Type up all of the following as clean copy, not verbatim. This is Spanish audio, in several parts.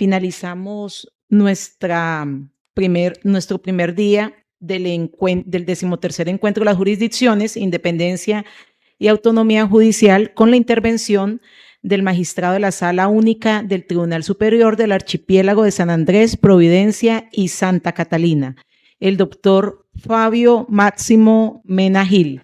finalizamos nuestro primer día del 13º Encuentro de las Jurisdicciones, Independencia y Autonomía Judicial con la intervención del magistrado de la Sala Única del Tribunal Superior del Archipiélago de San Andrés, Providencia y Santa Catalina, el doctor Fabio Máximo Mena Gil,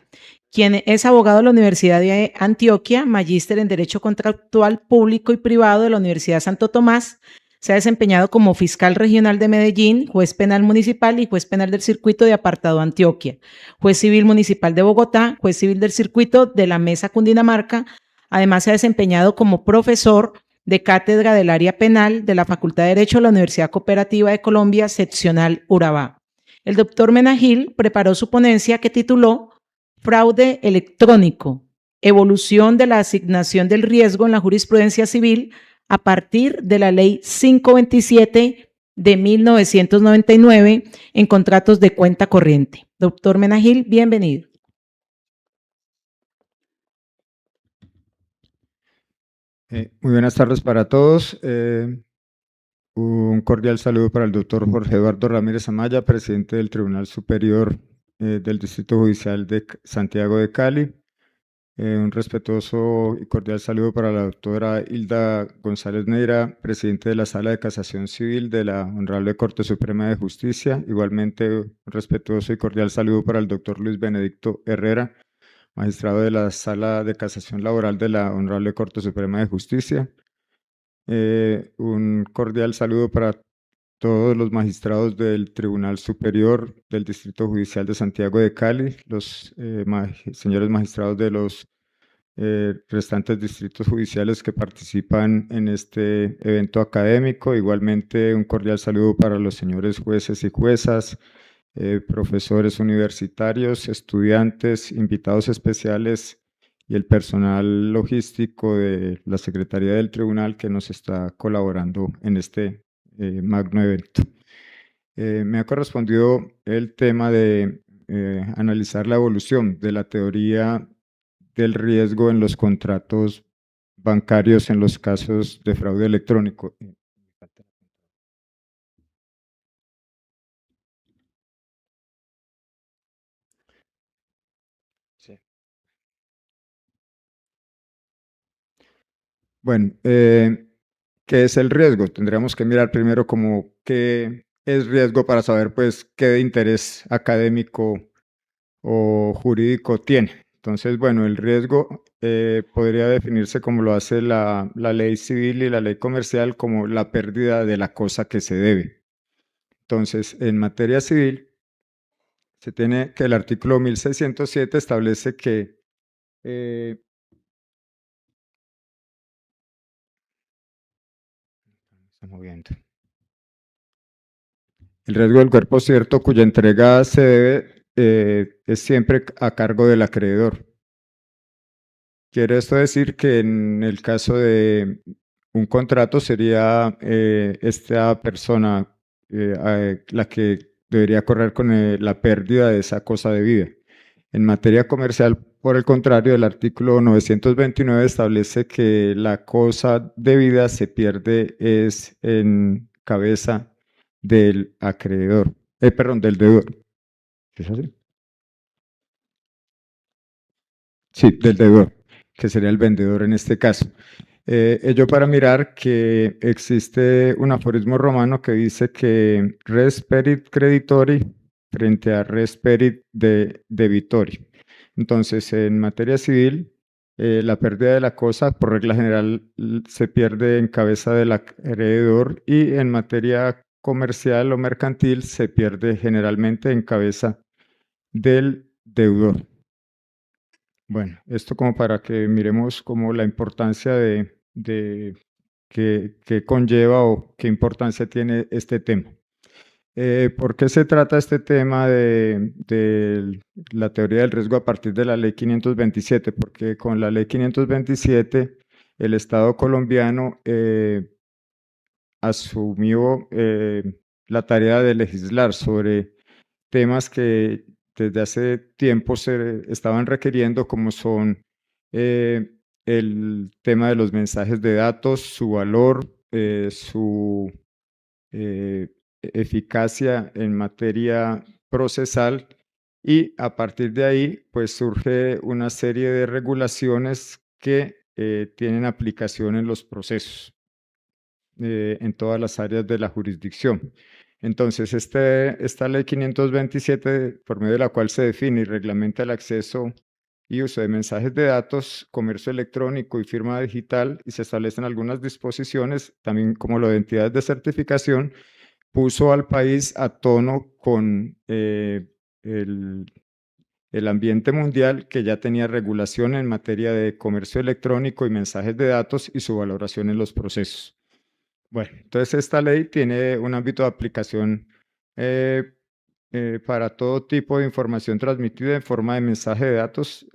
quien es abogado de la Universidad de Antioquia, magíster en Derecho Contractual Público y Privado de la Universidad Santo Tomás. Se ha desempeñado como fiscal regional de Medellín, juez penal municipal y juez penal del circuito de Apartado Antioquia, juez civil municipal de Bogotá, juez civil del circuito de la Mesa Cundinamarca. Además, se ha desempeñado como profesor de cátedra del área penal de la Facultad de Derecho de la Universidad Cooperativa de Colombia, seccional Urabá. El doctor Mena Gil preparó su ponencia que tituló Fraude electrónico, evolución de la asignación del riesgo en la jurisprudencia civil a partir de la Ley 527 de 1999 en contratos de cuenta corriente. Doctor Mena Gil, bienvenido. Muy buenas tardes para todos. Un cordial saludo para el doctor Jorge Eduardo Ramírez Amaya, presidente del Tribunal Superior del Distrito Judicial de Santiago de Cali. Un respetuoso y cordial saludo para la doctora Hilda González Neira, presidente de la Sala de Casación Civil de la Honorable Corte Suprema de Justicia. Igualmente, un respetuoso y cordial saludo para el doctor Luis Benedicto Herrera, magistrado de la Sala de Casación Laboral de la Honorable Corte Suprema de Justicia. Un cordial saludo para todos los magistrados del Tribunal Superior del Distrito Judicial de Santiago de Cali, los señores magistrados de los restantes distritos judiciales que participan en este evento académico. Igualmente, un cordial saludo para los señores jueces y juezas, profesores universitarios, estudiantes, invitados especiales y el personal logístico de la Secretaría del Tribunal que nos está colaborando en este magno evento. Me ha correspondido el tema de analizar la evolución de la teoría del riesgo en los contratos bancarios en los casos de fraude electrónico. Sí. Bueno, ¿qué es el riesgo? Tendríamos que mirar primero como qué es riesgo para saber pues qué de interés académico o jurídico tiene. Entonces, bueno, el riesgo podría definirse como lo hace la ley civil y la ley comercial como la pérdida de la cosa que se debe. Entonces, en materia civil, se tiene que el artículo 1607 establece que está moviendo. El riesgo del cuerpo cierto cuya entrega se debe es siempre a cargo del acreedor. Quiere esto decir que en el caso de un contrato sería esta persona la que debería correr con la pérdida de esa cosa debida. En materia comercial, por el contrario, el artículo 929 establece que la cosa debida se pierde es en cabeza del acreedor, perdón, del deudor. ¿Es así? Sí, del deudor, que sería el vendedor en este caso. Ello para mirar que existe un aforismo romano que dice que res perit creditori frente a res perit debitori. Entonces, en materia civil, la pérdida de la cosa, por regla general, se pierde en cabeza del acreedor, y en materia comercial o mercantil se pierde generalmente en cabeza del deudor. Bueno, esto como para que miremos como la importancia de que conlleva o qué importancia tiene este tema. ¿Por qué se trata este tema de la teoría del riesgo a partir de la Ley 527? Porque con la Ley 527 el Estado colombiano asumió la tarea de legislar sobre temas que desde hace tiempo se estaban requiriendo, como son el tema de los mensajes de datos, su valor, su eficacia en materia procesal y a partir de ahí pues surge una serie de regulaciones que tienen aplicación en los procesos, en todas las áreas de la jurisdicción. Entonces, esta ley 527, por medio de la cual se define y reglamenta el acceso y uso de mensajes de datos, comercio electrónico y firma digital, y se establecen algunas disposiciones, también como lo de entidades de certificación, puso al país a tono con el ambiente mundial, que ya tenía regulación en materia de comercio electrónico y mensajes de datos y su valoración en los procesos. Bueno, entonces esta ley tiene un ámbito de aplicación para todo tipo de información transmitida en forma de mensaje de datos.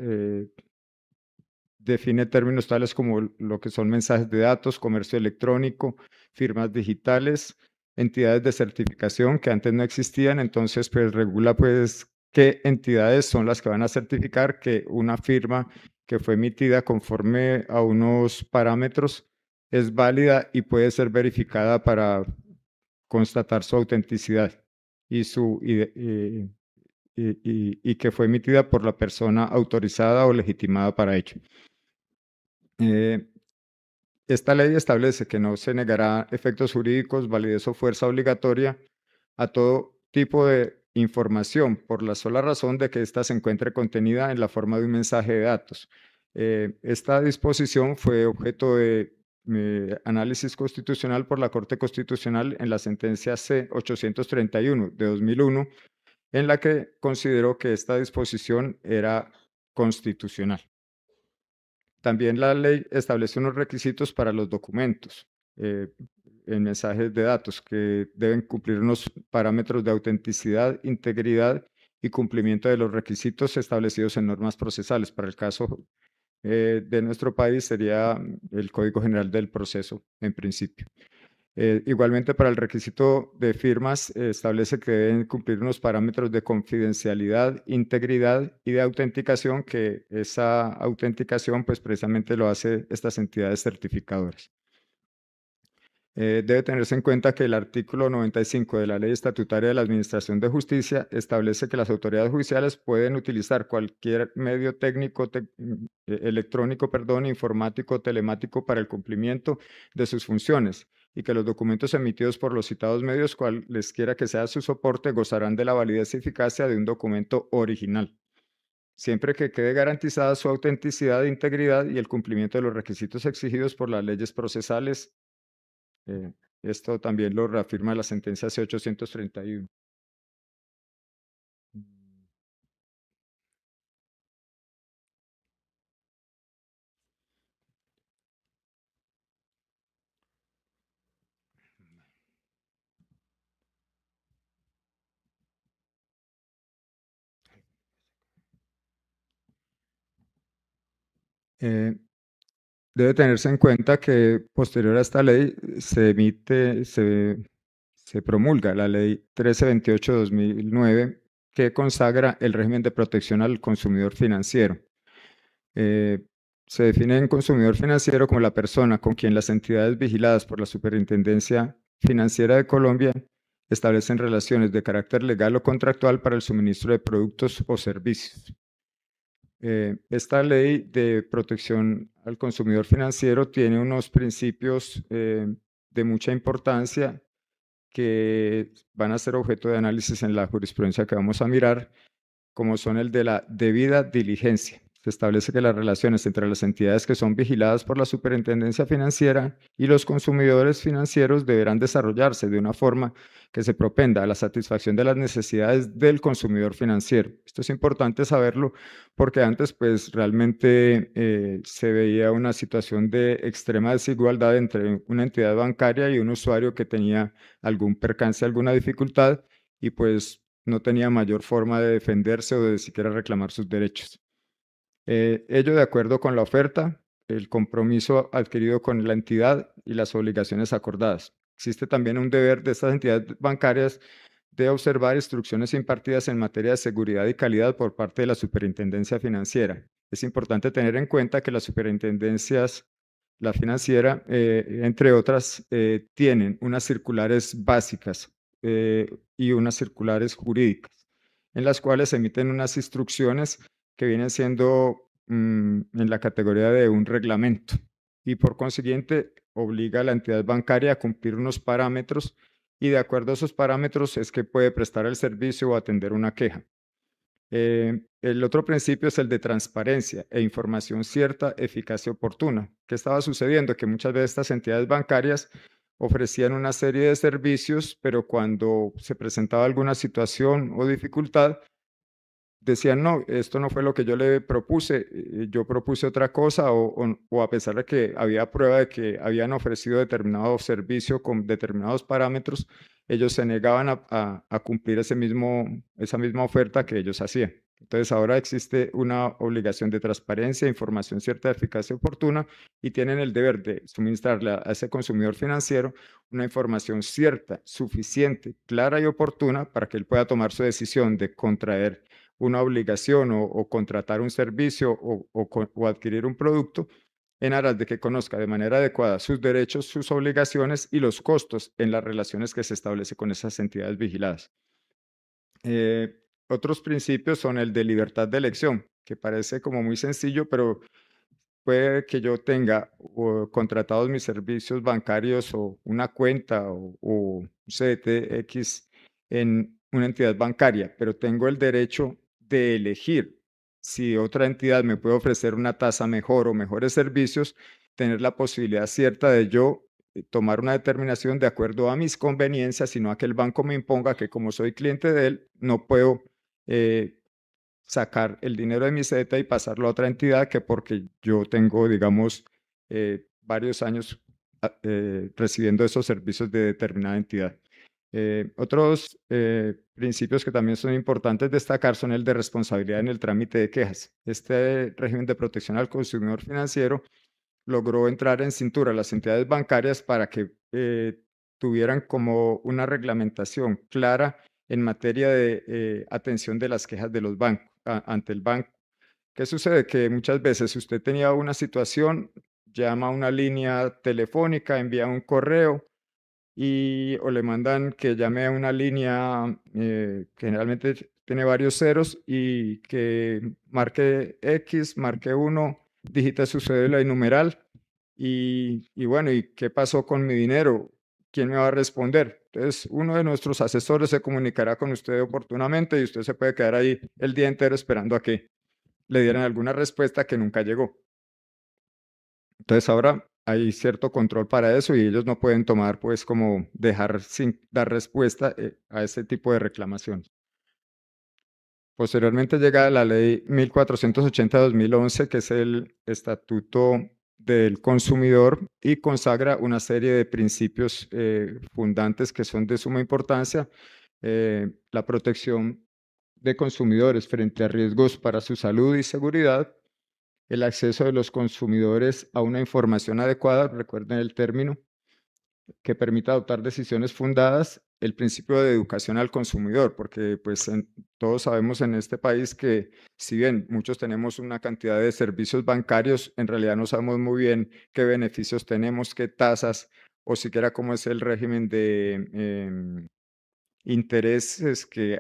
Define términos tales como lo que son mensajes de datos, comercio electrónico, firmas digitales, entidades de certificación que antes no existían. Entonces, pues regula pues qué entidades son las que van a certificar que una firma que fue emitida conforme a unos parámetros es válida y puede ser verificada para constatar su autenticidad y que fue emitida por la persona autorizada o legitimada para ello. Esta ley establece que no se negará efectos jurídicos, validez o fuerza obligatoria a todo tipo de información por la sola razón de que ésta se encuentre contenida en la forma de un mensaje de datos. Esta disposición fue objeto de análisis constitucional por la Corte Constitucional en la sentencia C-831 de 2001, en la que consideró que esta disposición era constitucional. También la ley establece unos requisitos para los documentos en mensajes de datos que deben cumplir unos parámetros de autenticidad, integridad y cumplimiento de los requisitos establecidos en normas procesales. Para el caso de nuestro país sería el Código General del Proceso en principio. Igualmente, para el requisito de firmas, establece que deben cumplir unos parámetros de confidencialidad, integridad y de autenticación, que esa autenticación pues precisamente lo hace estas entidades certificadoras. Debe tenerse en cuenta que el artículo 95 de la Ley Estatutaria de la Administración de Justicia establece que las autoridades judiciales pueden utilizar cualquier medio técnico, electrónico, informático, telemático para el cumplimiento de sus funciones, y que los documentos emitidos por los citados medios, cualesquiera que sea su soporte, gozarán de la validez y eficacia de un documento original, siempre que quede garantizada su autenticidad, integridad y el cumplimiento de los requisitos exigidos por las leyes procesales. Esto también lo reafirma la sentencia C-831. Debe tenerse en cuenta que posterior a esta ley se promulga la Ley 1328/2009, que consagra el régimen de protección al consumidor financiero. Se define en consumidor financiero como la persona con quien las entidades vigiladas por la Superintendencia Financiera de Colombia establecen relaciones de carácter legal o contractual para el suministro de productos o servicios. Esta ley de protección al consumidor financiero tiene unos principios de mucha importancia que van a ser objeto de análisis en la jurisprudencia que vamos a mirar, como son el de la debida diligencia. Se establece que las relaciones entre las entidades que son vigiladas por la Superintendencia Financiera y los consumidores financieros deberán desarrollarse de una forma que se propenda a la satisfacción de las necesidades del consumidor financiero. Esto es importante saberlo porque antes pues realmente se veía una situación de extrema desigualdad entre una entidad bancaria y un usuario que tenía algún percance, alguna dificultad, y pues no tenía mayor forma de defenderse o de siquiera reclamar sus derechos. Ello de acuerdo con la oferta, el compromiso adquirido con la entidad y las obligaciones acordadas. Existe también un deber de estas entidades bancarias de observar instrucciones impartidas en materia de seguridad y calidad por parte de la Superintendencia Financiera. Es importante tener en cuenta que las superintendencias, la financiera, entre otras, tienen unas circulares básicas y unas circulares jurídicas, en las cuales emiten unas instrucciones que vienen siendo en la categoría de un reglamento y por consiguiente obliga a la entidad bancaria a cumplir unos parámetros y de acuerdo a esos parámetros es que puede prestar el servicio o atender una queja. El otro principio es el de transparencia e información cierta, eficaz y oportuna. ¿Qué estaba sucediendo? Que muchas veces estas entidades bancarias ofrecían una serie de servicios, pero cuando se presentaba alguna situación o dificultad, decían, no, esto no fue lo que yo le propuse, yo propuse otra cosa, o a pesar de que había prueba de que habían ofrecido determinado servicio con determinados parámetros, ellos se negaban a cumplir esa misma oferta que ellos hacían. Entonces ahora existe una obligación de transparencia, información cierta, eficaz y oportuna, y tienen el deber de suministrarle a ese consumidor financiero una información cierta, suficiente, clara y oportuna para que él pueda tomar su decisión de contraer una obligación o contratar un servicio o adquirir un producto en aras de que conozca de manera adecuada sus derechos, sus obligaciones y los costos en las relaciones que se establece con esas entidades vigiladas. Otros principios son el de libertad de elección, que parece como muy sencillo, pero puede que yo tenga contratados mis servicios bancarios o una cuenta o un CDT en una entidad bancaria, pero tengo el derecho de elegir si otra entidad me puede ofrecer una tasa mejor o mejores servicios, tener la posibilidad cierta de yo tomar una determinación de acuerdo a mis conveniencias, sino a que el banco me imponga que como soy cliente de él, no puedo eh, sacar el dinero de mi CETA y pasarlo a otra entidad que porque yo tengo, digamos, varios años recibiendo esos servicios de determinada entidad. Otros principios que también son importantes destacar son el de responsabilidad en el trámite de quejas. Este régimen de protección al consumidor financiero logró entrar en cintura a las entidades bancarias para que tuvieran como una reglamentación clara en materia de atención de las quejas de los bancos ante el banco. ¿Qué sucede? Que muchas veces si usted tenía una situación, llama a una línea telefónica, envía un correo o le mandan que llame a una línea que generalmente tiene varios ceros y que marque X, marque uno, digite su cédula y numeral y bueno, ¿y qué pasó con mi dinero? ¿Quién me va a responder? Entonces, uno de nuestros asesores se comunicará con usted oportunamente y usted se puede quedar ahí el día entero esperando a que le dieran alguna respuesta que nunca llegó. Entonces, ahora hay cierto control para eso y ellos no pueden tomar, pues, como dejar sin dar respuesta a ese tipo de reclamaciones. Posteriormente llega la ley 1480 de 2011, que es el Estatuto del Consumidor y consagra una serie de principios fundantes que son de suma importancia. La protección de consumidores frente a riesgos para su salud y seguridad, el acceso de los consumidores a una información adecuada, recuerden el término, que permita adoptar decisiones fundadas, el principio de educación al consumidor, porque pues todos sabemos en este país que si bien muchos tenemos una cantidad de servicios bancarios, en realidad no sabemos muy bien qué beneficios tenemos, qué tasas o siquiera cómo es el régimen de intereses que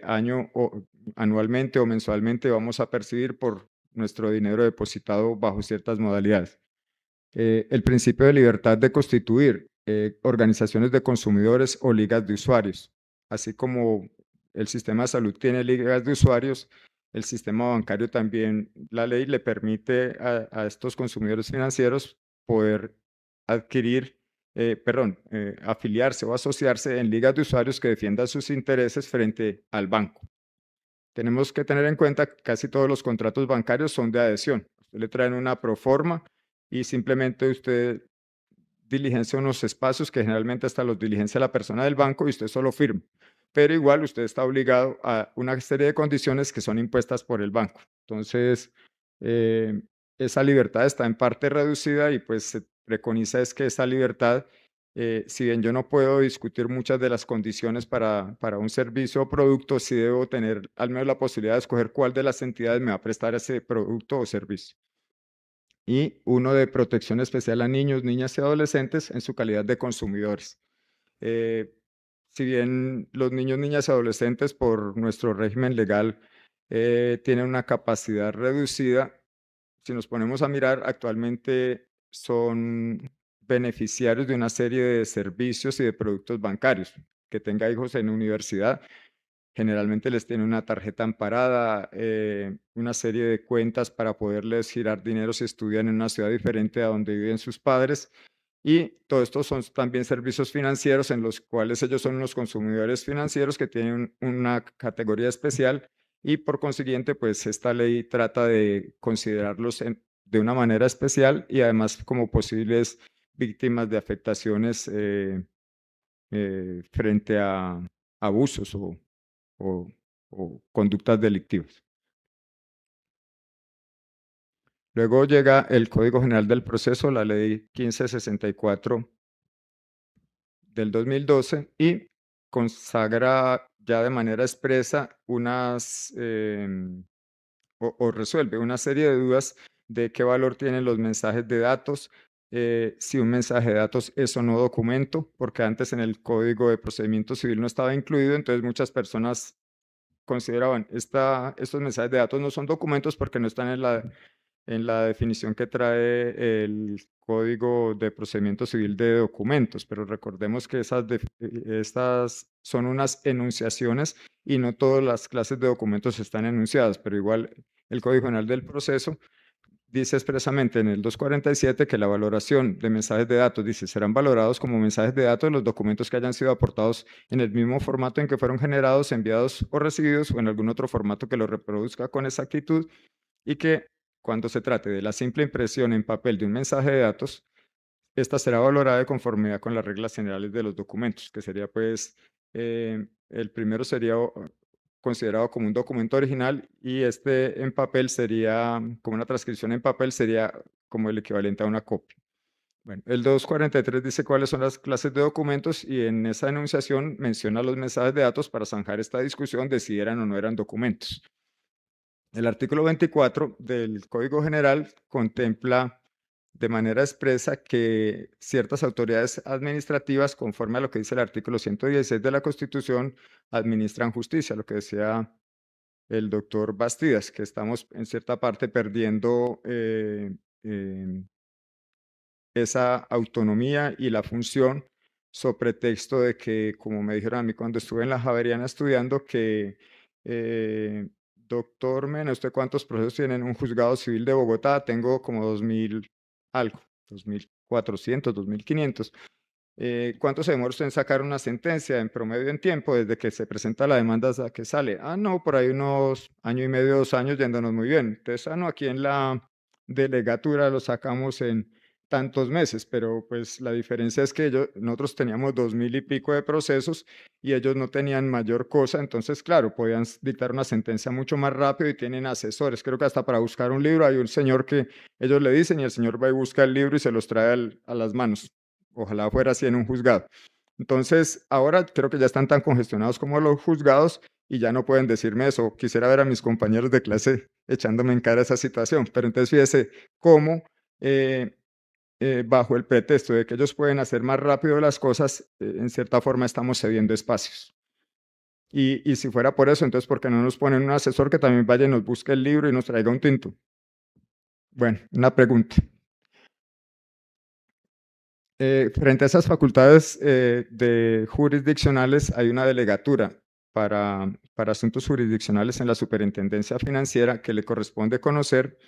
anualmente o mensualmente vamos a percibir por nuestro dinero depositado bajo ciertas modalidades. El principio de libertad de constituir organizaciones de consumidores o ligas de usuarios. Así como el sistema de salud tiene ligas de usuarios, el sistema bancario también, la ley le permite a estos consumidores financieros poder adquirir, afiliarse o asociarse en ligas de usuarios que defiendan sus intereses frente al banco. Tenemos que tener en cuenta que casi todos los contratos bancarios son de adhesión. Usted le traen una proforma y simplemente usted diligencia unos espacios que generalmente hasta los diligencia la persona del banco y usted solo firma. Pero igual usted está obligado a una serie de condiciones que son impuestas por el banco. Entonces, eh, esa libertad está en parte reducida y pues se preconiza es que esa libertad, si bien yo no puedo discutir muchas de las condiciones para un servicio o producto, sí debo tener al menos la posibilidad de escoger cuál de las entidades me va a prestar ese producto o servicio. y uno de protección especial a niños, niñas y adolescentes en su calidad de consumidores. Si bien los niños, niñas y adolescentes por nuestro régimen legal tienen una capacidad reducida, si nos ponemos a mirar, actualmente son beneficiarios de una serie de servicios y de productos bancarios. Que tenga hijos en universidad, generalmente les tiene una tarjeta amparada, una serie de cuentas para poderles girar dinero si estudian en una ciudad diferente a donde viven sus padres. Y todo esto son también servicios financieros en los cuales ellos son los consumidores financieros que tienen una categoría especial y por consiguiente, pues esta ley trata de considerarlos de una manera especial y además como posibles víctimas de afectaciones frente a abusos o, o conductas delictivas. Luego llega el Código General del Proceso, la Ley 1564 del 2012 y consagra ya de manera expresa o resuelve una serie de dudas de qué valor tienen los mensajes de datos, si un mensaje de datos es o no documento, porque antes en el Código de Procedimiento Civil no estaba incluido, entonces muchas personas consideraban, estos mensajes de datos no son documentos porque no están en la definición que trae el Código de Procedimiento Civil de documentos, pero recordemos que estas son unas enunciaciones y no todas las clases de documentos están enunciadas, pero igual el Código General del Proceso dice expresamente en el 247 que la valoración de mensajes de datos, dice, serán valorados como mensajes de datos los documentos que hayan sido aportados en el mismo formato en que fueron generados, enviados o recibidos o en algún otro formato que lo reproduzca con exactitud y que cuando se trate de la simple impresión en papel de un mensaje de datos, esta será valorada de conformidad con las reglas generales de los documentos, que sería pues, el primero sería considerado como un documento original y este en papel sería, como una transcripción en papel, sería como el equivalente a una copia. Bueno, el 243 dice cuáles son las clases de documentos y en esa enunciación menciona los mensajes de datos para zanjar esta discusión de si eran o no eran documentos. El artículo 24 del Código General contempla de manera expresa que ciertas autoridades administrativas, conforme a lo que dice el artículo 116 de la Constitución, administran justicia, lo que decía el doctor Bastidas, que estamos en cierta parte perdiendo esa autonomía y la función sobre texto de que, como me dijeron a mí cuando estuve en la Javeriana estudiando, que doctor Mena, ¿usted cuántos procesos tiene en un juzgado civil de Bogotá? Tengo como 2000 algo, 2400, 2500. ¿Cuánto se demora usted en sacar una sentencia en promedio en tiempo desde que se presenta la demanda hasta que sale? Ah, no, por ahí unos año y medio, 2 años yéndonos muy bien. Entonces, no, aquí en la delegatura lo sacamos en tantos meses, pero pues la diferencia es que nosotros teníamos 2000 y pico de procesos y ellos no tenían mayor cosa, entonces claro, podían dictar una sentencia mucho más rápido y tienen asesores. Creo que hasta para buscar un libro hay un señor que ellos le dicen y el señor va y busca el libro y se los trae a las manos. Ojalá fuera así en un juzgado. Entonces, ahora creo que ya están tan congestionados como los juzgados y ya no pueden decirme eso. Quisiera ver a mis compañeros de clase echándome en cara esa situación, pero entonces fíjese cómo bajo el pretexto de que ellos pueden hacer más rápido las cosas, en cierta forma estamos cediendo espacios. Y si fuera por eso, entonces, ¿por qué no nos ponen un asesor que también vaya y nos busque el libro y nos traiga un tinto? Bueno, una pregunta. Frente a esas facultades jurisdiccionales, hay una delegatura para asuntos jurisdiccionales en la Superintendencia Financiera que le corresponde conocer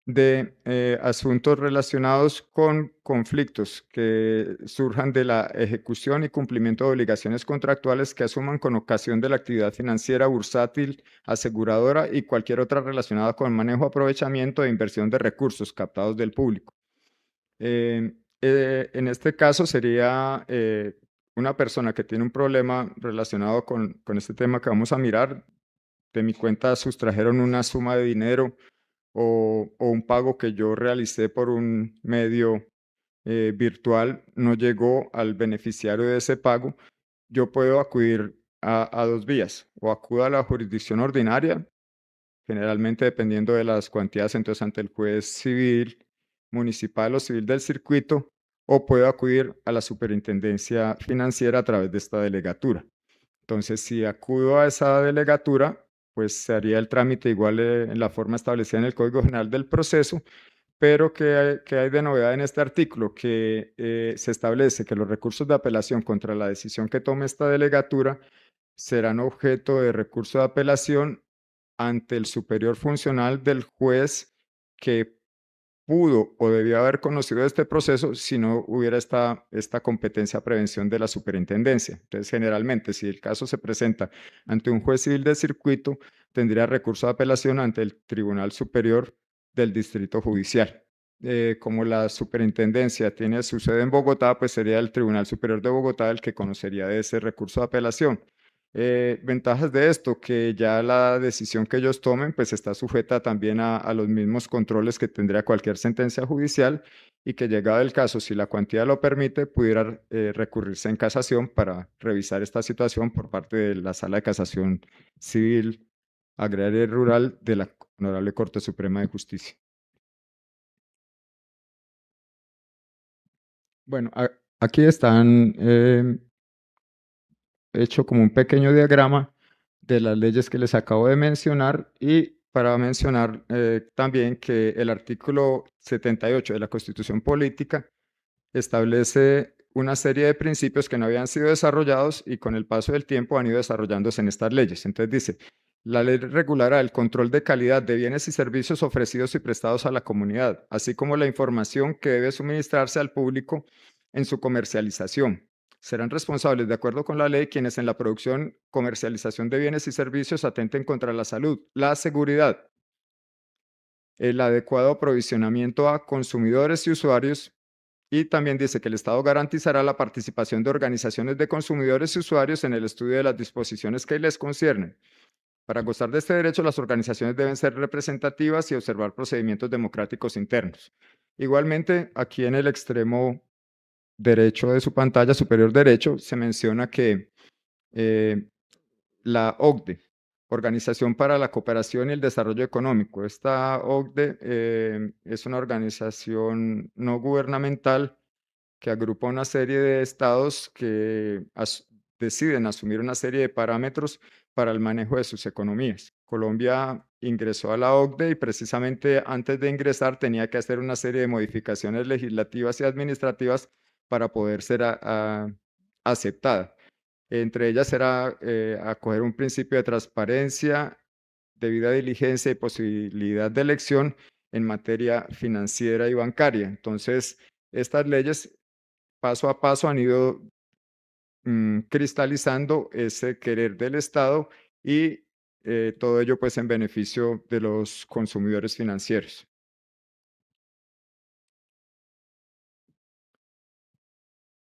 de asuntos relacionados con conflictos que surjan de la ejecución y cumplimiento de obligaciones contractuales que asuman con ocasión de la actividad financiera, bursátil, aseguradora y cualquier otra relacionada con manejo, aprovechamiento e inversión de recursos captados del público. En este caso sería una persona que tiene un problema relacionado con este tema que vamos a mirar. De mi cuenta sustrajeron una suma de dinero o un pago que yo realicé por un medio virtual no llegó al beneficiario de ese pago. Yo puedo acudir a dos vías, o acudo a la jurisdicción ordinaria, generalmente dependiendo de las cuantías, entonces ante el juez civil municipal o civil del circuito, o puedo acudir a la superintendencia financiera a través de esta delegatura. Entonces, si acudo a esa delegatura, pues se haría el trámite igual en la forma establecida en el Código General del Proceso, pero qué hay de novedad en este artículo? Que se establece que los recursos de apelación contra la decisión que tome esta delegatura serán objeto de recurso de apelación ante el superior funcional del juez que pudo o debió haber conocido este proceso si no hubiera esta competencia de prevención de la superintendencia. Entonces, generalmente, si el caso se presenta ante un juez civil de circuito, tendría recurso de apelación ante el Tribunal Superior del Distrito Judicial. Como la superintendencia tiene su sede en Bogotá, pues sería el Tribunal Superior de Bogotá el que conocería de ese recurso de apelación. Ventajas de esto, que ya la decisión que ellos tomen, pues está sujeta también a los mismos controles que tendría cualquier sentencia judicial y que llegado el caso, si la cuantía lo permite, pudiera recurrirse en casación para revisar esta situación por parte de la Sala de Casación Civil, Agraria y Rural de la Honorable Corte Suprema de Justicia. Bueno, aquí están hecho como un pequeño diagrama de las leyes que les acabo de mencionar y para mencionar también que el artículo 78 de la Constitución Política establece una serie de principios que no habían sido desarrollados y con el paso del tiempo han ido desarrollándose en estas leyes. Entonces dice, la ley regulará el control de calidad de bienes y servicios ofrecidos y prestados a la comunidad, así como la información que debe suministrarse al público en su comercialización. Serán responsables, de acuerdo con la ley, quienes en la producción, comercialización de bienes y servicios atenten contra la salud, la seguridad, el adecuado aprovisionamiento a consumidores y usuarios. Y también dice que el Estado garantizará la participación de organizaciones de consumidores y usuarios en el estudio de las disposiciones que les conciernen. Para gozar de este derecho, las organizaciones deben ser representativas y observar procedimientos democráticos internos. Igualmente, aquí en el extremo derecho de su pantalla, superior derecho, se menciona que la OCDE, Organización para la Cooperación y el Desarrollo Económico. Esta OCDE es una organización no gubernamental que agrupa una serie de estados que deciden asumir una serie de parámetros para el manejo de sus economías. Colombia ingresó a la OCDE y precisamente antes de ingresar tenía que hacer una serie de modificaciones legislativas y administrativas para poder ser aceptada. Entre ellas era acoger un principio de transparencia, debida diligencia y posibilidad de elección en materia financiera y bancaria. Entonces, estas leyes paso a paso han ido cristalizando ese querer del Estado y todo ello pues en beneficio de los consumidores financieros.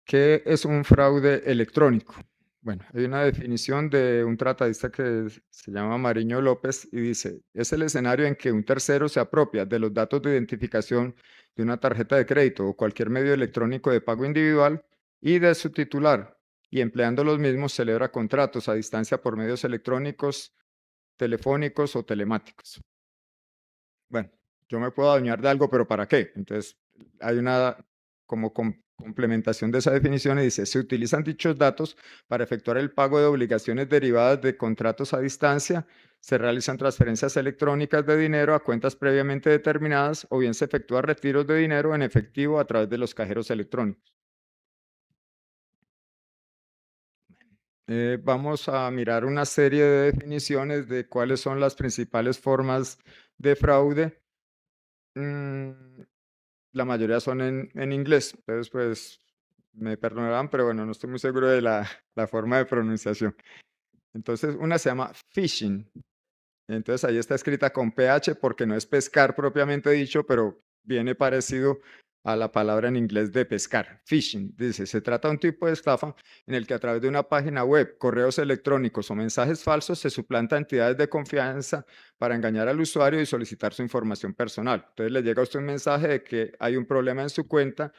¿Qué es un fraude electrónico? Bueno, hay una definición de un tratadista que se llama Mariño López y dice, es el escenario en que un tercero se apropia de los datos de identificación de una tarjeta de crédito o cualquier medio electrónico de pago individual y de su titular, y empleando los mismos celebra contratos a distancia por medios electrónicos, telefónicos o telemáticos. Bueno, yo me puedo adueñar de algo, pero ¿para qué? Entonces, hay una como complementación de esa definición y dice, se utilizan dichos datos para efectuar el pago de obligaciones derivadas de contratos a distancia, se realizan transferencias electrónicas de dinero a cuentas previamente determinadas o bien se efectúan retiros de dinero en efectivo a través de los cajeros electrónicos. Vamos a mirar una serie de definiciones de cuáles son las principales formas de fraude. Mm, la mayoría son en inglés, entonces pues me perdonarán, pero bueno, no estoy muy seguro de la forma de pronunciación. Entonces, una se llama phishing. Entonces, ahí está escrita con PH porque no es pescar propiamente dicho, pero viene parecido a la palabra en inglés de pescar. Phishing, dice, se trata de un tipo de estafa en el que a través de una página web, correos electrónicos o mensajes falsos se suplanta entidades de confianza para engañar al usuario y solicitar su información personal. Entonces, le llega a usted un mensaje de que hay un problema en su cuenta,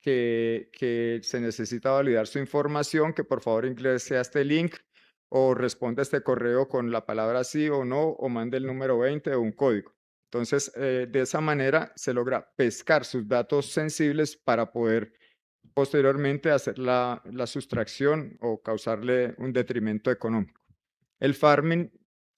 que se necesita validar su información, que por favor ingrese a este link o responda a este correo con la palabra sí o no, o mande el número 20 o un código. Entonces, de esa manera se logra pescar sus datos sensibles para poder posteriormente hacer la sustracción o causarle un detrimento económico. El farming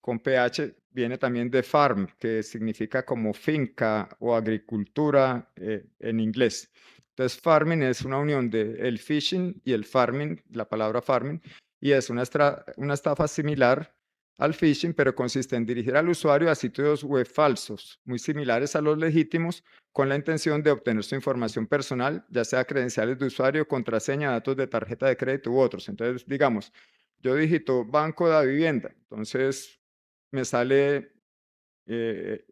con PH viene también de farm, que significa como finca o agricultura en inglés. Entonces, farming es una unión de el phishing y el farming, la palabra farming, y es una estafa similar al phishing, pero consiste en dirigir al usuario a sitios web falsos, muy similares a los legítimos, con la intención de obtener su información personal, ya sea credenciales de usuario, contraseña, datos de tarjeta de crédito u otros. Entonces, digamos, yo digito Banco de la Vivienda, entonces me sale,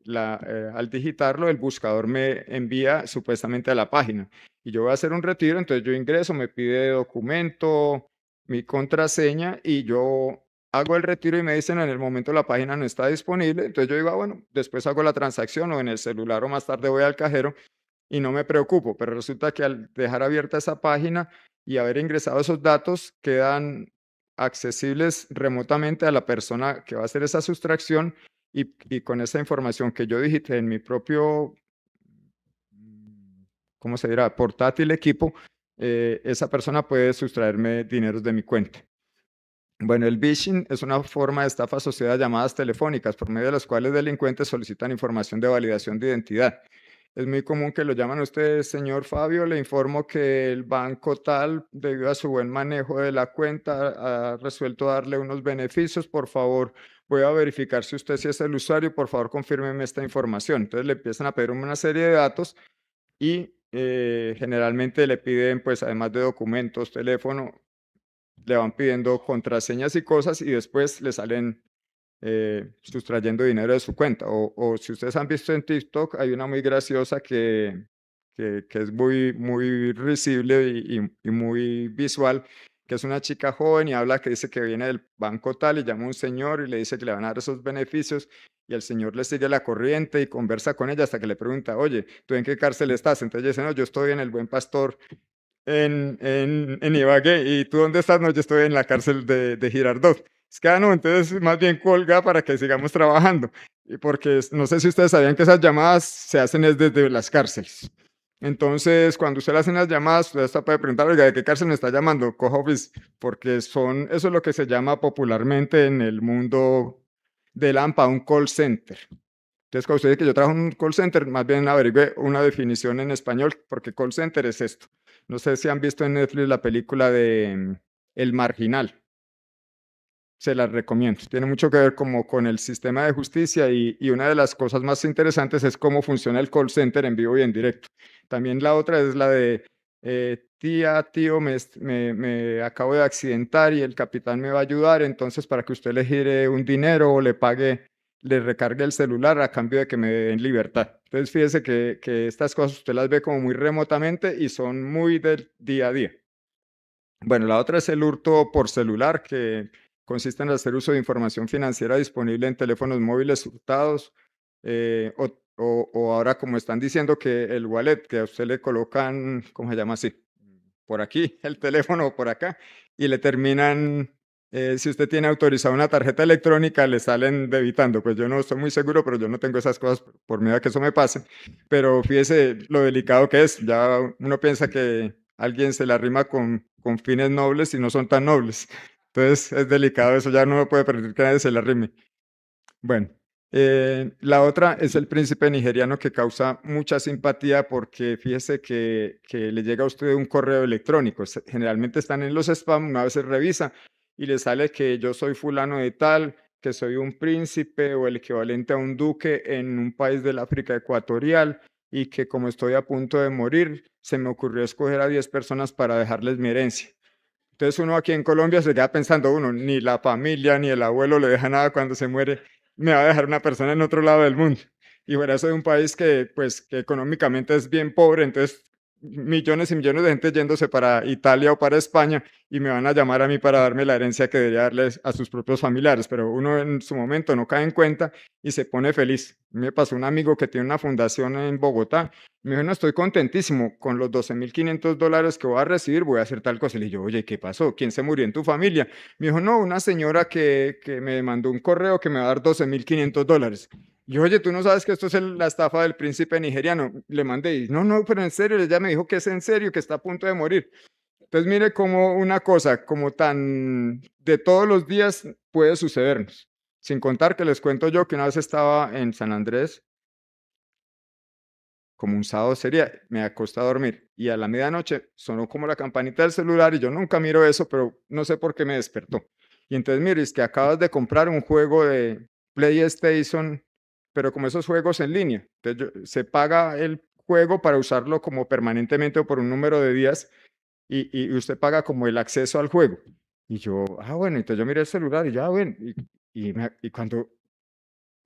al digitarlo, el buscador me envía supuestamente a la página y yo voy a hacer un retiro, entonces yo ingreso, me pide documento, mi contraseña y yo hago el retiro y me dicen en el momento la página no está disponible, entonces yo digo, bueno, después hago la transacción o en el celular o más tarde voy al cajero y no me preocupo, pero resulta que al dejar abierta esa página y haber ingresado esos datos, quedan accesibles remotamente a la persona que va a hacer esa sustracción y con esa información que yo digité en mi propio, ¿cómo se dirá? Portátil equipo, esa persona puede sustraerme dineros de mi cuenta. Bueno, el phishing es una forma de estafa asociada a llamadas telefónicas por medio de las cuales delincuentes solicitan información de validación de identidad. Es muy común que lo llaman a usted, señor Fabio, le informo que el banco tal, debido a su buen manejo de la cuenta, ha resuelto darle unos beneficios. Por favor, voy a verificar si usted sí es el usuario, por favor, confírmeme esta información. Entonces le empiezan a pedir una serie de datos y generalmente le piden, pues, además de documentos, teléfono, le van pidiendo contraseñas y cosas y después le salen sustrayendo dinero de su cuenta. O si ustedes han visto en TikTok, hay una muy graciosa que es muy, muy risible y muy visual, que es una chica joven y habla que dice que viene del banco tal y llama a un señor y le dice que le van a dar esos beneficios y el señor le sigue la corriente y conversa con ella hasta que le pregunta, oye, ¿tú en qué cárcel estás? Entonces ella dice, no, yo estoy en el Buen Pastor en Ibagué. ¿Y tú dónde estás? No, yo estoy en la cárcel de Girardot. Es que, no, entonces más bien cuelga para que sigamos trabajando. Y porque no sé si ustedes sabían que esas llamadas se hacen es desde las cárceles. Entonces, cuando usted le hacen las llamadas, usted hasta puede preguntar, oiga, ¿de qué cárcel me está llamando? Cojo Office, porque eso es lo que se llama popularmente en el mundo del AMPA, un call center. Entonces, cuando usted dice que yo trabajo en un call center, más bien averigüe una definición en español, porque call center es esto. No sé si han visto en Netflix la película de El Marginal. Se las recomiendo. Tiene mucho que ver como con el sistema de justicia y una de las cosas más interesantes es cómo funciona el call center en vivo y en directo. También la otra es la de tía, tío, me acabo de accidentar y el capitán me va a ayudar, entonces para que usted le gire un dinero o le pague, le recargue el celular a cambio de que me den libertad. Entonces fíjese que estas cosas usted las ve como muy remotamente y son muy del día a día. Bueno, la otra es el hurto por celular, que consiste en hacer uso de información financiera disponible en teléfonos móviles hurtados, o ahora como están diciendo que el wallet, que a usted le colocan, ¿cómo se llama así? Por aquí, el teléfono o por acá, y le terminan, si usted tiene autorizada una tarjeta electrónica, le salen debitando. Pues yo no estoy muy seguro, pero yo no tengo esas cosas por miedo a que eso me pase. Pero fíjese lo delicado que es. Ya uno piensa que alguien se la rima con fines nobles y no son tan nobles. Entonces es delicado eso, ya no me puede permitir que nadie se la rime. Bueno, la otra es el príncipe nigeriano que causa mucha simpatía porque fíjese que le llega a usted un correo electrónico. Generalmente están en los spam, una vez se revisa y le sale que yo soy fulano de tal, que soy un príncipe o el equivalente a un duque en un país del África ecuatorial y que como estoy a punto de morir, se me ocurrió escoger a 10 personas para dejarles mi herencia. Entonces uno aquí en Colombia se queda pensando, uno, ni la familia ni el abuelo le deja nada cuando se muere, me va a dejar una persona en otro lado del mundo. Y fuera eso de un país que, pues, que económicamente es bien pobre, entonces millones y millones de gente yéndose para Italia o para España y me van a llamar a mí para darme la herencia que debería darles a sus propios familiares, pero uno en su momento no cae en cuenta y se pone feliz. Me pasó un amigo que tiene una fundación en Bogotá, me dijo, no, estoy contentísimo con los $12.500 que voy a recibir, voy a hacer tal cosa. Le dije, oye, ¿qué pasó? ¿Quién se murió en tu familia? Me dijo, no, una señora que me mandó un correo que me va a dar $12.500. Y oye, tú no sabes que esto es la estafa del príncipe nigeriano. Le mandé y no, pero en serio, ella me dijo que es en serio, que está a punto de morir. Entonces mire cómo una cosa como tan de todos los días puede sucedernos. Sin contar que les cuento yo que una vez estaba en San Andrés, como un sábado sería, me acosté a dormir y a la medianoche sonó como la campanita del celular y yo nunca miro eso, pero no sé por qué me despertó. Y entonces mire, es que acabas de comprar un juego de PlayStation, pero como esos juegos en línea. Entonces se paga el juego para usarlo como permanentemente o por un número de días y usted paga como el acceso al juego. Y yo, bueno, entonces yo miré el celular y ya, bueno, y cuando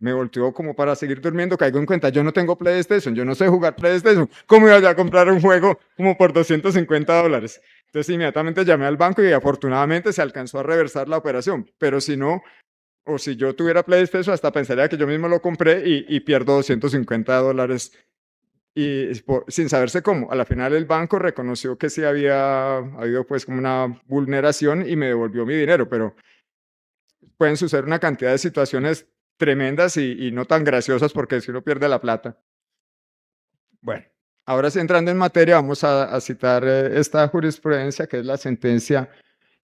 me volteó como para seguir durmiendo, caigo en cuenta, yo no tengo PlayStation, yo no sé jugar PlayStation, ¿cómo iba yo a comprar un juego como por $250? Entonces inmediatamente llamé al banco y afortunadamente se alcanzó a reversar la operación, pero si no, o si yo tuviera PlayStation, hasta pensaría que yo mismo lo compré y pierdo $250 sin saberse cómo. A la final el banco reconoció que sí había habido pues como una vulneración y me devolvió mi dinero, pero pueden suceder una cantidad de situaciones tremendas y no tan graciosas porque si uno pierde la plata. Bueno, ahora sí entrando en materia, vamos a citar esta jurisprudencia que es la sentencia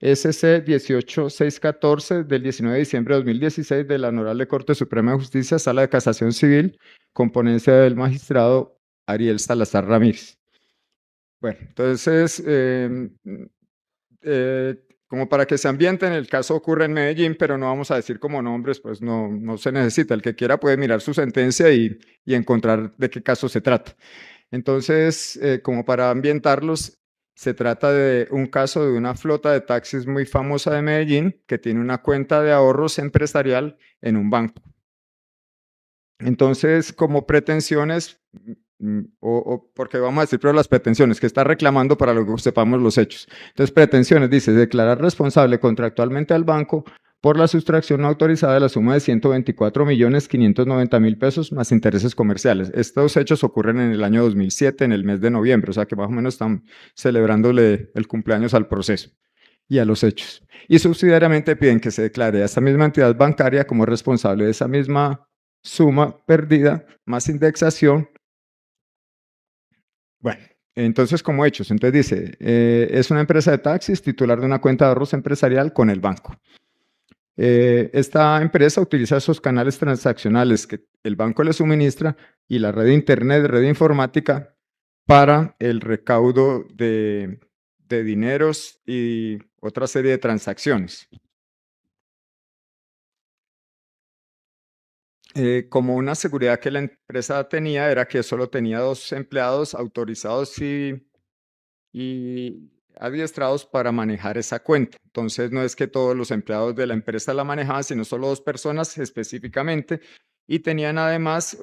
SC 18614 del 19 de diciembre de 2016 de la Honorable Corte Suprema de Justicia, Sala de Casación Civil, con ponencia del magistrado Ariel Salazar Ramírez. Bueno, entonces, como para que se ambienten, el caso ocurre en Medellín, pero no vamos a decir como nombres, pues no se necesita. El que quiera puede mirar su sentencia y encontrar de qué caso se trata. Entonces, como para ambientarlos, se trata de un caso de una flota de taxis muy famosa de Medellín que tiene una cuenta de ahorros empresarial en un banco. Entonces, como pretensiones, porque vamos a decir pero las pretensiones, que está reclamando para lo que sepamos los hechos. Entonces, pretensiones, dice, declarar responsable contractualmente al banco por la sustracción no autorizada de la suma de 124.590.000 pesos más intereses comerciales. Estos hechos ocurren en el año 2007, en el mes de noviembre, o sea que más o menos están celebrándole el cumpleaños al proceso y a los hechos. Y subsidiariamente piden que se declare a esta misma entidad bancaria como responsable de esa misma suma perdida más indexación. Bueno, entonces como hechos, entonces dice, es una empresa de taxis titular de una cuenta de ahorros empresarial con el banco. Esta empresa utiliza esos canales transaccionales que el banco le suministra y la red de internet, red informática, para el recaudo de dineros y otra serie de transacciones. Como una seguridad que la empresa tenía era que solo tenía 2 empleados autorizados y adiestrados para manejar esa cuenta. Entonces, no es que todos los empleados de la empresa la manejaban, sino solo 2 personas específicamente, y tenían además,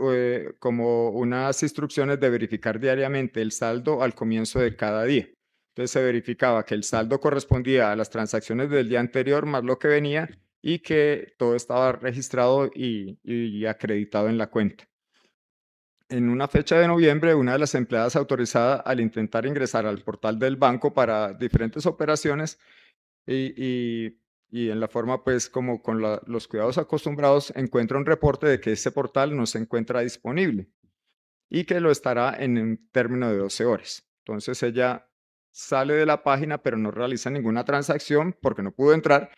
como unas instrucciones de verificar diariamente el saldo al comienzo de cada día. Entonces, se verificaba que el saldo correspondía a las transacciones del día anterior más lo que venía y que todo estaba registrado y acreditado en la cuenta. En una fecha de noviembre, una de las empleadas autorizada al intentar ingresar al portal del banco para diferentes operaciones y, y en la forma, pues, como con los cuidados acostumbrados, encuentra un reporte de que ese portal no se encuentra disponible y que lo estará en un término de 12 horas. Entonces ella sale de la página, pero no realiza ninguna transacción porque no pudo entrar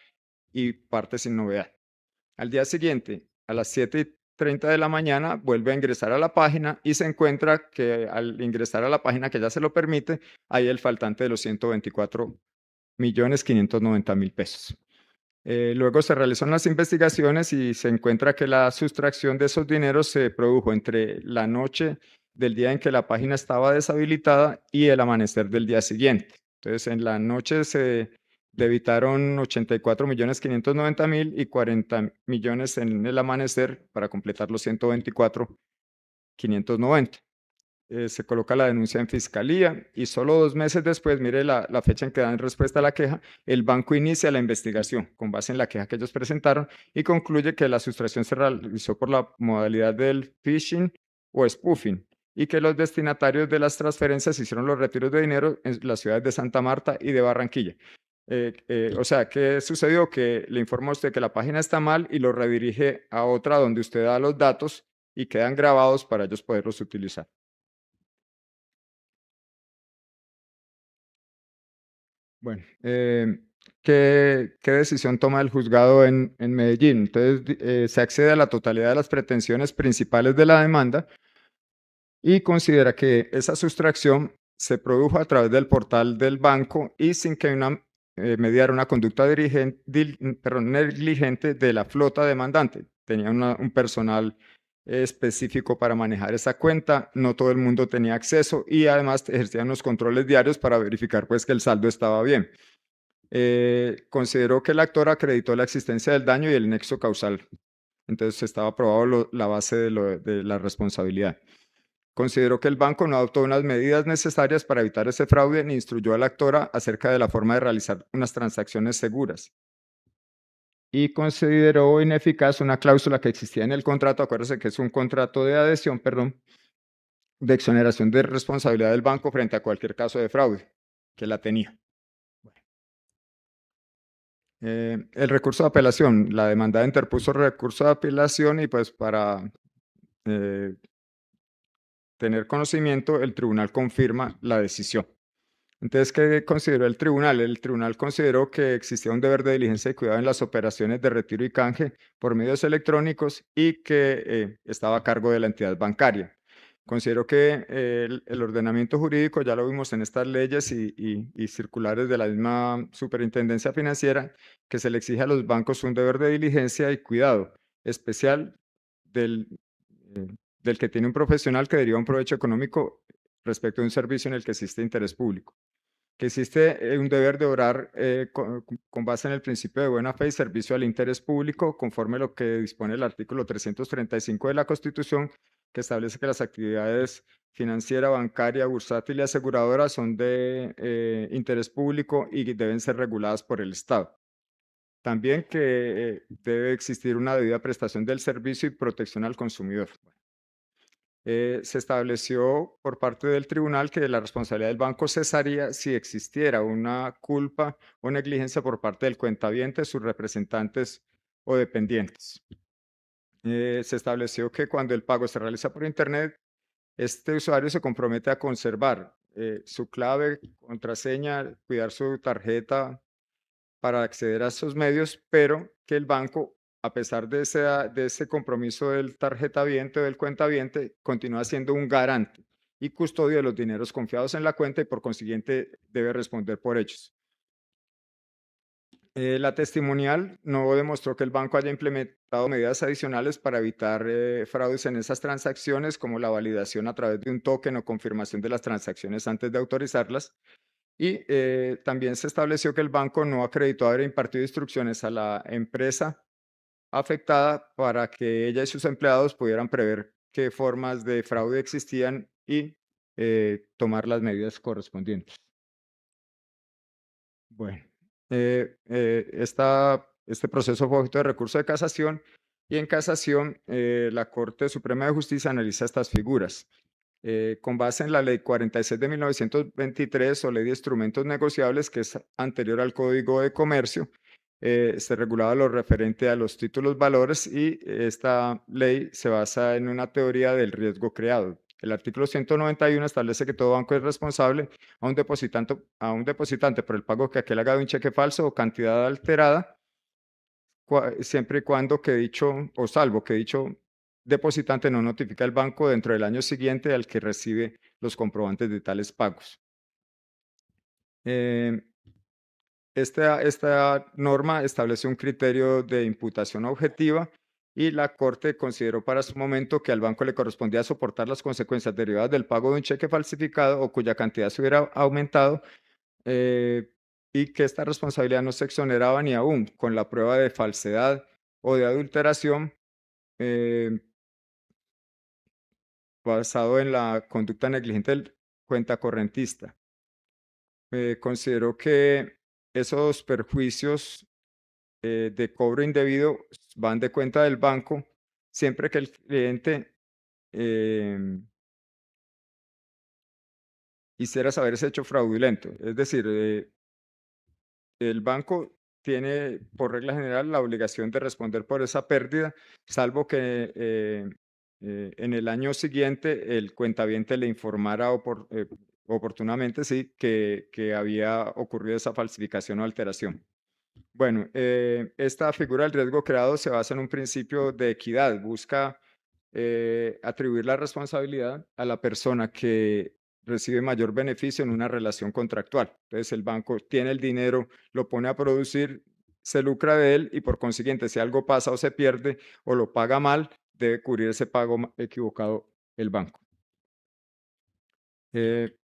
y parte sin novedad. Al día siguiente, a las 7:30 de la mañana, vuelve a ingresar a la página y se encuentra que al ingresar a la página que ya se lo permite, hay el faltante de los 124.590.000 pesos. Luego se realizan las investigaciones y se encuentra que la sustracción de esos dineros se produjo entre la noche del día en que la página estaba deshabilitada y el amanecer del día siguiente. Entonces, en la noche se debitaron 84.590.000 y 40 millones en el amanecer para completar los 124.590. Se coloca la denuncia en fiscalía y solo 2 meses después, mire la fecha en que dan respuesta a la queja, el banco inicia la investigación con base en la queja que ellos presentaron y concluye que la sustracción se realizó por la modalidad del phishing o spoofing y que los destinatarios de las transferencias hicieron los retiros de dinero en las ciudades de Santa Marta y de Barranquilla. O sea, ¿qué sucedió? Que le informa a usted que la página está mal y lo redirige a otra donde usted da los datos y quedan grabados para ellos poderlos utilizar. Bueno, ¿qué decisión toma el juzgado en Medellín? Entonces, se accede a la totalidad de las pretensiones principales de la demanda y considera que esa sustracción se produjo a través del portal del banco y sin que mediara una conducta negligente de la flota demandante. Tenía un personal específico para manejar esa cuenta, no todo el mundo tenía acceso y además ejercían los controles diarios para verificar pues que el saldo estaba bien. Consideró que el actor acreditó la existencia del daño y el nexo causal. Entonces estaba probado la base de la responsabilidad. Consideró que el banco no adoptó unas medidas necesarias para evitar ese fraude ni instruyó a la actora acerca de la forma de realizar unas transacciones seguras. Y consideró ineficaz una cláusula que existía en el contrato, acuérdense que es un contrato de adhesión, perdón, de exoneración de responsabilidad del banco frente a cualquier caso de fraude, que la tenía. El recurso de apelación, la demandada interpuso recurso de apelación y pues para eh, tener conocimiento, el tribunal confirma la decisión. Entonces, ¿qué consideró el tribunal? El tribunal consideró que existía un deber de diligencia y cuidado en las operaciones de retiro y canje por medios electrónicos y que estaba a cargo de la entidad bancaria. Considero que el ordenamiento jurídico, ya lo vimos en estas leyes y circulares de la misma superintendencia financiera, que se le exige a los bancos un deber de diligencia y cuidado especial del, eh, del que tiene un profesional que deriva un provecho económico respecto a un servicio en el que existe interés público, que existe un deber de obrar con base en el principio de buena fe y servicio al interés público, conforme a lo que dispone el artículo 335 de la Constitución, que establece que las actividades financiera, bancaria, bursátil y aseguradora son de interés público y deben ser reguladas por el Estado. También que debe existir una debida prestación del servicio y protección al consumidor. Se estableció por parte del tribunal que la responsabilidad del banco cesaría si existiera una culpa o negligencia por parte del cuentaviente, sus representantes o dependientes. Se estableció que cuando el pago se realiza por Internet, este usuario se compromete a conservar su clave, contraseña, cuidar su tarjeta para acceder a esos medios, pero que el banco, a pesar de ese compromiso del tarjetaviente o del cuentaviente, continúa siendo un garante y custodio de los dineros confiados en la cuenta y por consiguiente debe responder por ellos. La testimonial no demostró que el banco haya implementado medidas adicionales para evitar fraudes en esas transacciones, como la validación a través de un token o confirmación de las transacciones antes de autorizarlas. Y también se estableció que el banco no acreditó haber impartido instrucciones a la empresa afectada para que ella y sus empleados pudieran prever qué formas de fraude existían y tomar las medidas correspondientes. Bueno, este proceso fue objeto de recurso de casación y en casación la Corte Suprema de Justicia analiza estas figuras. Con base en la Ley 46 de 1923 o Ley de Instrumentos Negociables, que es anterior al Código de Comercio, se regulaba lo referente a los títulos valores y esta ley se basa en una teoría del riesgo creado. El artículo 191 establece que todo banco es responsable a un depositante por el pago que aquel haga de un cheque falso o cantidad alterada, siempre y cuando que dicho, o salvo que dicho depositante no notifica al banco dentro del año siguiente al que recibe los comprobantes de tales pagos. Esta norma establece un criterio de imputación objetiva y la Corte consideró para su momento que al banco le correspondía soportar las consecuencias derivadas del pago de un cheque falsificado o cuya cantidad se hubiera aumentado, y que esta responsabilidad no se exoneraba ni aún con la prueba de falsedad o de adulteración eh, basado en la conducta negligente del cuentacorrentista. Considero que esos perjuicios de cobro indebido van de cuenta del banco siempre que el cliente hiciera saber ese hecho fraudulento. Es decir, el banco tiene por regla general la obligación de responder por esa pérdida, salvo que en el año siguiente el cuentaviente le informara oportunamente, sí, que había ocurrido esa falsificación o alteración. Bueno, esta figura del riesgo creado se basa en un principio de equidad, busca atribuir la responsabilidad a la persona que recibe mayor beneficio en una relación contractual. Entonces el banco tiene el dinero, lo pone a producir, se lucra de él y por consiguiente si algo pasa o se pierde o lo paga mal, debe cubrir ese pago equivocado el banco. Eh,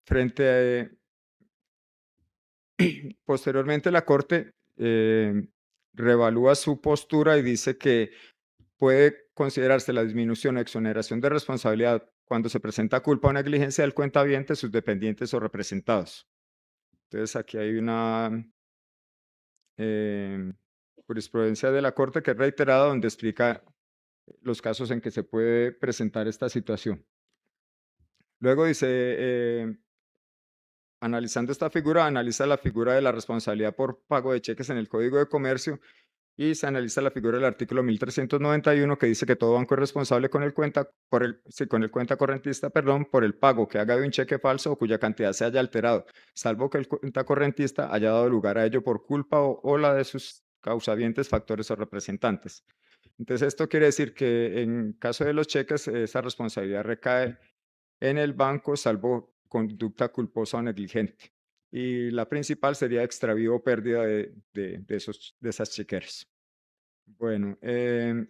frente a, posteriormente la Corte revalúa su postura y dice que puede considerarse la disminución o exoneración de responsabilidad cuando se presenta culpa o negligencia del cuentaviente, sus dependientes o representados. Entonces, aquí hay una em, jurisprudencia de la Corte que es reiterada donde explica los casos en que se puede presentar esta situación. Luego dice, analizando esta figura, analiza la figura de la responsabilidad por pago de cheques en el Código de Comercio y se analiza la figura del artículo 1391 que dice que todo banco es responsable con el con el cuenta correntista, perdón, por el pago que haga de un cheque falso o cuya cantidad se haya alterado, salvo que el cuenta correntista haya dado lugar a ello por culpa o la de sus causavientes, factores o representantes. Entonces, esto quiere decir que en caso de los cheques, esa responsabilidad recae en el banco, salvo conducta culposa o negligente. Y la principal sería extravío o pérdida de esas chequeras. Bueno, en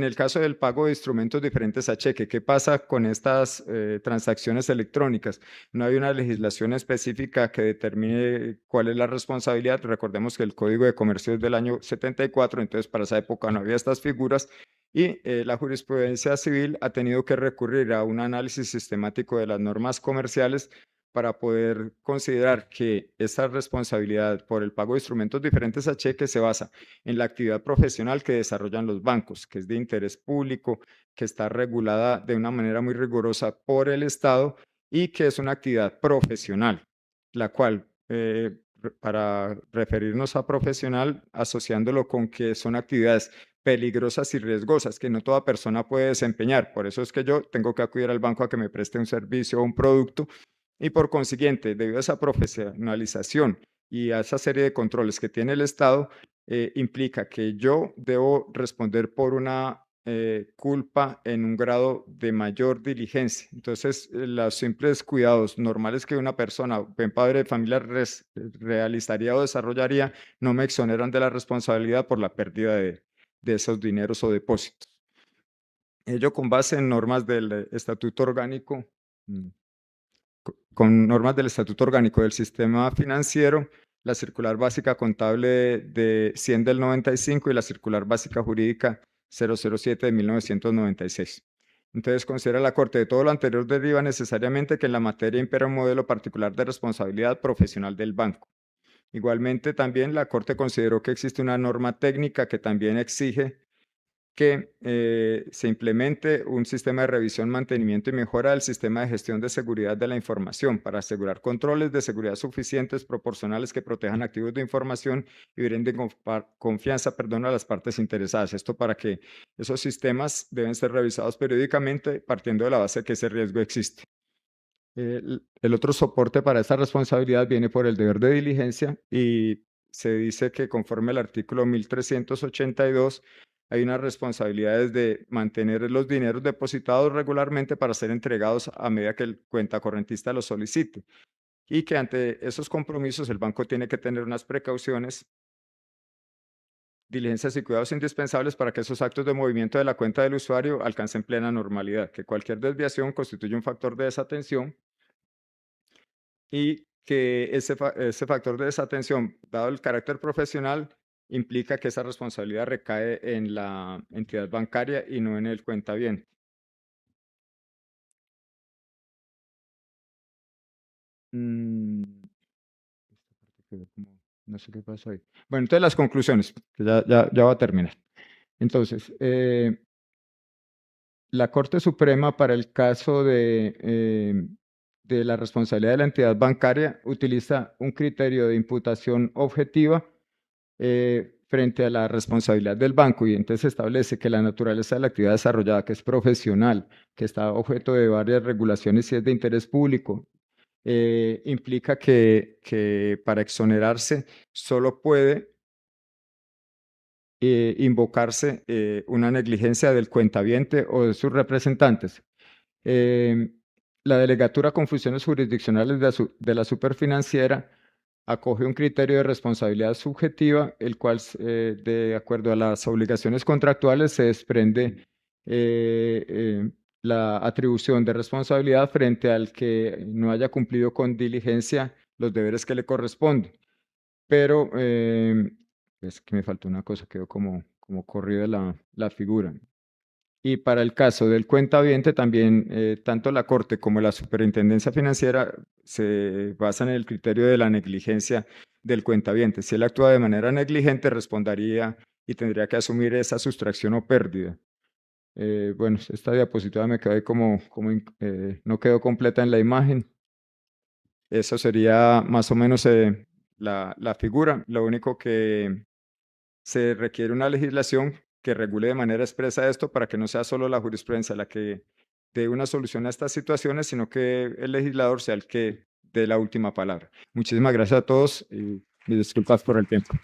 el caso del pago de instrumentos diferentes a cheque, ¿qué pasa con estas transacciones electrónicas? No hay una legislación específica que determine cuál es la responsabilidad. Recordemos que el Código de Comercio es del año 74, entonces para esa época no había estas figuras y la jurisprudencia civil ha tenido que recurrir a un análisis sistemático de las normas comerciales para poder considerar que esta responsabilidad por el pago de instrumentos diferentes a cheque se basa en la actividad profesional que desarrollan los bancos, que es de interés público, que está regulada de una manera muy rigurosa por el Estado y que es una actividad profesional, la cual, para referirnos a profesional, asociándolo con que son actividades peligrosas y riesgosas que no toda persona puede desempeñar. Por eso es que yo tengo que acudir al banco a que me preste un servicio o un producto y por consiguiente, debido a esa profesionalización y a esa serie de controles que tiene el Estado, implica que yo debo responder por una culpa en un grado de mayor diligencia. Entonces, los simples cuidados normales que una persona, buen padre de familia, realizaría o desarrollaría, no me exoneran de la responsabilidad por la pérdida de esos dineros o depósitos. Ello con base en normas del Estatuto Orgánico. Con normas del Estatuto Orgánico del Sistema Financiero, la Circular Básica Contable de 100 del 95 y la Circular Básica Jurídica 007 de 1996. Entonces, considera la Corte de todo lo anterior deriva necesariamente que en la materia impera un modelo particular de responsabilidad profesional del banco. Igualmente, también la Corte consideró que existe una norma técnica que también exige que se implemente un sistema de revisión, mantenimiento y mejora del sistema de gestión de seguridad de la información para asegurar controles de seguridad suficientes, proporcionales, que protejan activos de información y brinden confianza, perdón, a las partes interesadas. Esto para que esos sistemas deben ser revisados periódicamente partiendo de la base de que ese riesgo existe. El otro soporte para esta responsabilidad viene por el deber de diligencia y se dice que conforme al artículo 1382 hay unas responsabilidades de mantener los dineros depositados regularmente para ser entregados a medida que el cuentacorrentista los solicite y que ante esos compromisos el banco tiene que tener unas precauciones, diligencias y cuidados indispensables para que esos actos de movimiento de la cuenta del usuario alcancen plena normalidad, que cualquier desviación constituye un factor de desatención y que ese factor de desatención, dado el carácter profesional, implica que esa responsabilidad recae en la entidad bancaria y no en el cuentaviente. Mm, esta parte quedó como, no sé qué pasó ahí. Bueno, entonces las conclusiones, que ya va a terminar. Entonces, la Corte Suprema para el caso de la responsabilidad de la entidad bancaria utiliza un criterio de imputación objetiva frente a la responsabilidad del banco, y entonces establece que la naturaleza de la actividad desarrollada, que es profesional, que está objeto de varias regulaciones y es de interés público, implica que para exonerarse solo puede invocarse una negligencia del cuentaviente o de sus representantes. La delegatura con funciones jurisdiccionales de la superfinanciera acoge un criterio de responsabilidad subjetiva, el cual, de acuerdo a las obligaciones contractuales, se desprende la atribución de responsabilidad frente al que no haya cumplido con diligencia los deberes que le corresponden. Pero es que me faltó una cosa, quedó como corrida la figura. Y para el caso del cuentaviente también, tanto la Corte como la Superintendencia Financiera se basan en el criterio de la negligencia del cuentaviente. Si él actúa de manera negligente, respondería y tendría que asumir esa sustracción o pérdida. Bueno, esta diapositiva me quedó ahí no quedó completa en la imagen. Eso sería más o menos la figura. Lo único que se requiere una legislación que regule de manera expresa esto para que no sea solo la jurisprudencia la que dé una solución a estas situaciones, sino que el legislador sea el que dé la última palabra. Muchísimas gracias a todos y mis disculpas por el tiempo.